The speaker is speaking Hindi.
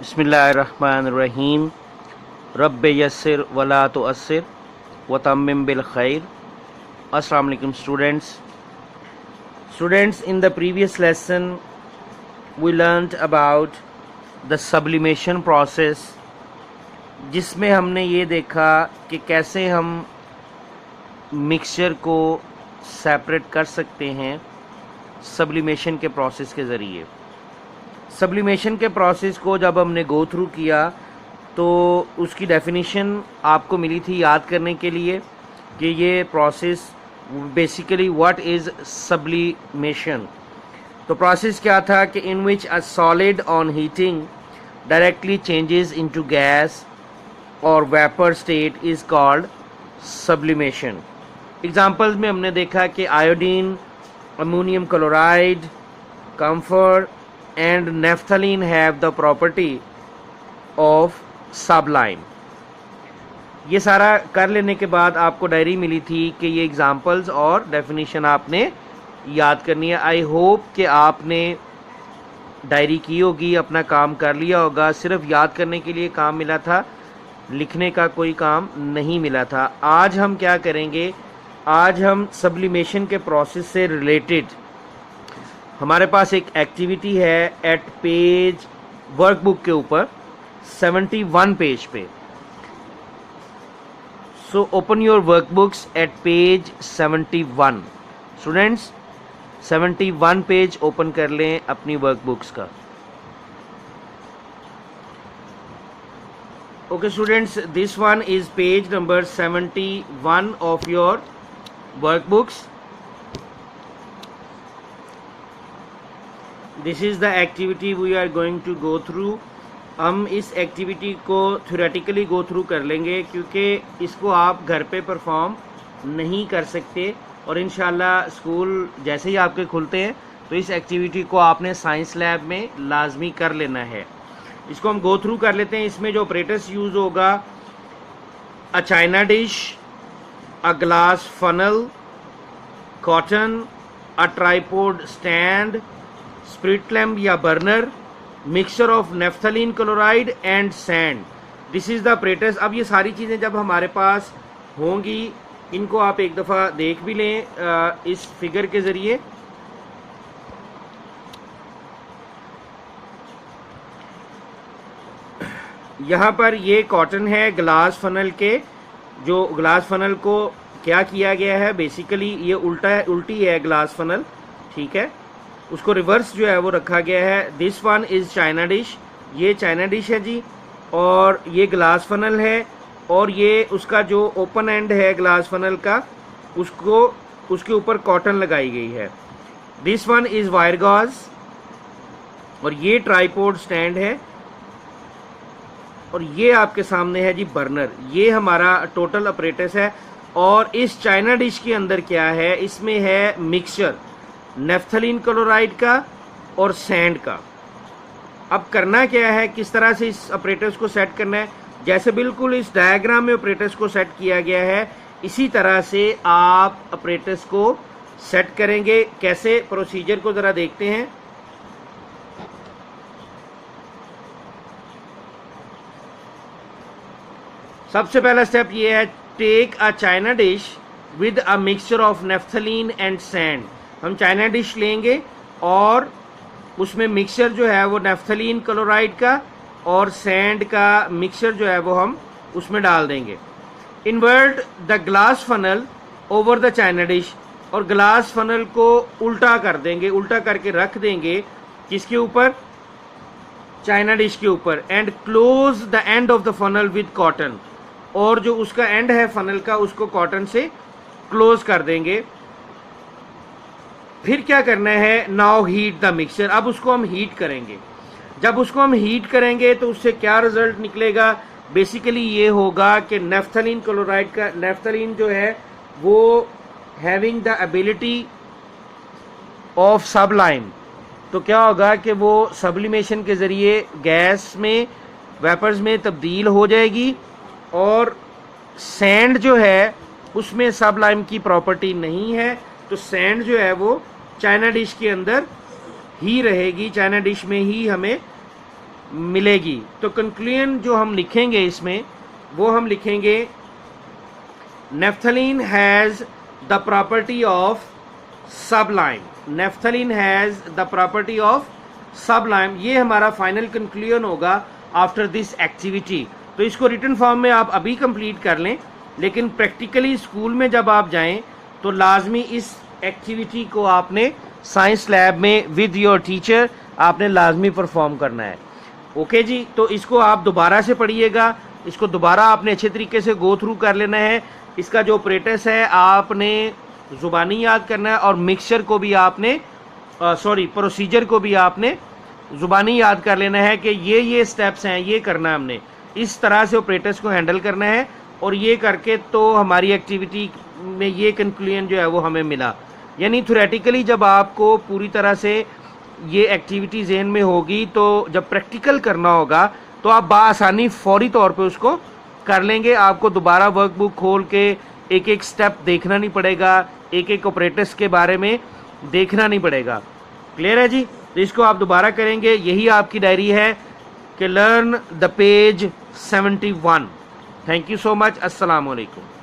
बिस्मिल्लाहिर्रहमानिर्रहीम। रब्बे यस्सिर वला तुअस्सिर वतम्मिम बिल खैर। अस्सलाम वालेकुम students, in the previous lesson we learned about the sublimation process, जिसमें हमने ये देखा कि कैसे हम मिक्सचर को सेपरेट कर सकते हैं सब्लिमेशन के प्रोसेस के ज़रिए। सब्लिमेशन के प्रोसेस को जब हमने गो थ्रू किया तो उसकी डेफिनेशन आपको मिली थी याद करने के लिए कि ये process basically what is sublimation. तो प्रोसेस क्या था कि in which a solid on heating directly changes into gas और vapour state is called sublimation. Examples में हमने देखा कि iodine, ammonium chloride, camphor and naphthalene have the property of sublime। ये सारा कर लेने के बाद आपको डायरी मिली थी कि ये एग्जांपल्स और डेफिनेशन आपने याद करनी है। आई होप कि आपने डायरी की होगी, अपना काम कर लिया होगा। सिर्फ याद करने के लिए काम मिला था, लिखने का कोई काम नहीं मिला था। आज हम क्या करेंगे, आज हम सब्लिमेशन के प्रोसेस से रिलेटेड हमारे पास एक एक्टिविटी है एट पेज वर्कबुक के ऊपर 71 पेज पे। So open your workbooks at page 71। Students 71 page open कर लें अपनी वर्कबुक्स का। Okay students, this one is page number 71 of your workbooks. This is the activity we are going to go through. हम इस एक्टिविटी को थ्योरेटिकली गो थ्रू कर लेंगे क्योंकि इसको आप घर पे परफॉर्म नहीं कर सकते और इंशाल्लाह स्कूल जैसे ही आपके खुलते हैं तो इस एक्टिविटी को आपने साइंस लैब में लाजमी कर लेना है। इसको हम गो थ्रू कर लेते हैं। इसमें जो ऑपरेटर्स यूज़ होगा, a china dish, a glass funnel, cotton, a tripod stand, spirit lamp या burner, mixture of naphthalene chloride and sand. This is the apparatus. अब ये सारी चीज़ें जब हमारे पास होंगी, इनको आप एक दफ़ा देख भी लें इस फिगर के ज़रिए। यहाँ पर ये कॉटन है ग्लास फनल के। जो ग्लास फनल को क्या किया गया है, बेसिकली ये उल्टी है ग्लास फनल, ठीक है, उसको रिवर्स जो है वो रखा गया है। This one is China dish. ये चाइना डिश है जी, और ये ग्लास फनल है, और ये उसका जो ओपन एंड है ग्लास फनल का, उसको उसके ऊपर कॉटन लगाई गई है। This one is wire gauze, और ये ट्राइपॉड स्टैंड है, और ये आपके सामने है जी बर्नर। ये हमारा टोटल ऑपरेटर्स है। और इस चाइना डिश के अंदर क्या है, इसमें है मिक्सचर नेफ्थलीन क्लोराइड का और सैंड का। अब करना क्या है, किस तरह से इस ऑपरेटर्स को सेट करना है, जैसे बिल्कुल इस डायग्राम में ऑपरेटर्स को सेट किया गया है इसी तरह से आप ऑपरेटर्स को सेट करेंगे। कैसे, प्रोसीजर को ज़रा देखते हैं। सबसे पहला स्टेप ये है, take a china dish with a mixture of naphthalene and sand. हम चाइना डिश लेंगे और उसमें मिक्सचर जो है वो नेफ्थलीन क्लोराइड का और सैंड का मिक्सचर जो है वो हम उसमें डाल देंगे। Invert the glass funnel over the China dish, और ग्लास फनल को उल्टा कर देंगे, उल्टा करके रख देंगे किसके ऊपर, चाइना डिश के ऊपर। And close the end of the funnel with cotton, और जो उसका एंड है फनल का उसको कॉटन से क्लोज कर देंगे। फिर क्या करना है, नाउ हीट द मिक्सचर। अब उसको हम हीट करेंगे। जब उसको हम हीट करेंगे तो उससे क्या रिजल्ट निकलेगा, बेसिकली ये होगा कि नेफ्थलीन क्लोराइड का, नेफ्थलीन जो है वो having the ability of Sublime, तो क्या होगा कि वो सब्लिमेशन के ज़रिए गैस में, वेपर्स में तब्दील हो जाएगी। और सैंड जो है उसमें सबलाइम की प्रॉपर्टी नहीं है, तो सैंड जो है वो चाइना डिश के अंदर ही रहेगी, चाइना डिश में ही हमें मिलेगी। तो कंक्लूजन जो हम लिखेंगे इसमें वो हम लिखेंगे naphthalene has the property of Sublime. Naphthalene has the property of Sublime, ये हमारा फाइनल कंक्लूजन होगा आफ्टर दिस एक्टिविटी। तो इसको रिटन फॉर्म में आप अभी कंप्लीट कर लें, लेकिन प्रैक्टिकली स्कूल में जब आप जाएं तो लाजमी इस एक्टिविटी को आपने साइंस लैब में विद योर टीचर आपने लाजमी परफॉर्म करना है। ओके जी, तो इसको आप दोबारा से पढ़िएगा, इसको दोबारा आपने अच्छे तरीके से गो थ्रू कर लेना है। इसका जो ऑपरेटर्स है आपने ज़ुबानी याद करना है और मिक्सचर को भी आपने प्रोसीजर को भी आपने ज़ुबानी याद कर लेना है कि ये स्टेप्स हैं, ये करना है हमने, इस तरह से ऑपरेटर्स को हैंडल करना है। और ये करके तो हमारी एक्टिविटी में ये कंक्लूजन जो है वो हमें मिला। यानी थ्योरेटिकली जब आपको पूरी तरह से ये एक्टिविटी ज़हन में होगी तो जब प्रैक्टिकल करना होगा तो आप बाआसानी फौरी तौर पे उसको कर लेंगे। आपको दोबारा वर्कबुक खोल के एक एक स्टेप देखना नहीं पड़ेगा, एक एक ऑपरेटर्स के बारे में देखना नहीं पड़ेगा। क्लियर है जी? तो इसको आप दोबारा करेंगे। यही आपकी डायरी है कि learn the page 71। Thank you so much. अस्सलाम वालेकुम।